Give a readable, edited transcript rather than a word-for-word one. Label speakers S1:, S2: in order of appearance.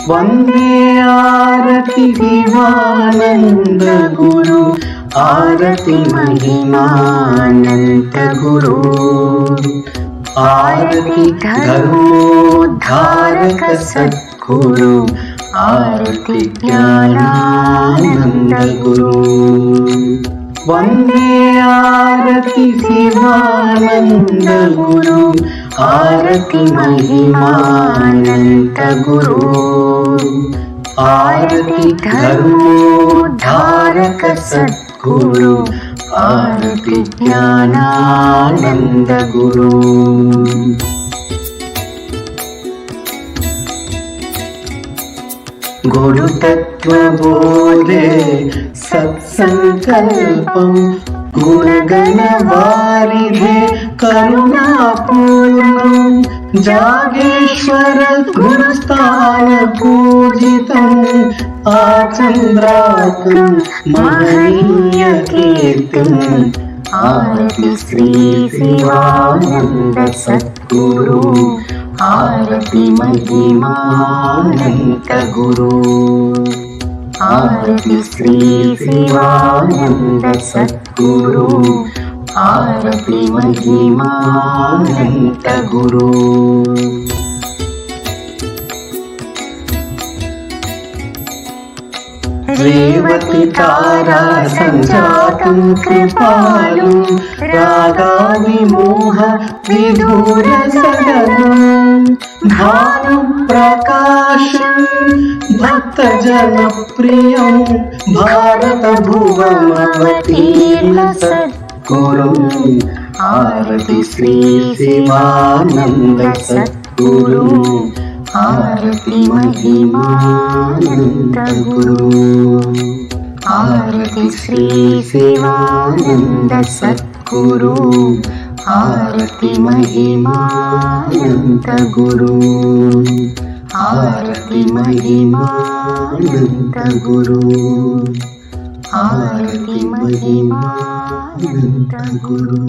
S1: वंदे आरति दिवानंद गुरु आरति महिमानंद गुरु आरति धर्मोद्धारक सद्गुरु आरति ज्ञानानंद गुरु वंदे आरति शिवानंद गुरु आरति महिमानंद गुरु आरति धर्मोद्धारक सद्गुरु आरति ज्ञानानंद गुरु गुरु तत्व बोधे सत्संकल्पं गुणगण वारिधे करुणापूर्णं जागेश्वर गुरुस्थान पूजितम् आचन्द्राकं महनीय कीर्तिम् आरति श्री शिवानंद सद्गुरु आरति महिमानंद गुरु आरति श्री शिवानंद सद्गुरु आरति महिमानंद गुरु रेवती तारा संजातं कृपालु रागादिमोह विदूर सदनं भानु प्रकाशं भक्तजनप्रियं भारत भुवमवतीर्ण सद्गुरुं आरति श्री शिवानंद सद्गुरु आरति महिमानंद गुरु आरति श्री शिवानंद सद्गुरु आरति महिमानंद गुरु आरति महिमानंद गुरु आरति महिमानंद गुरु।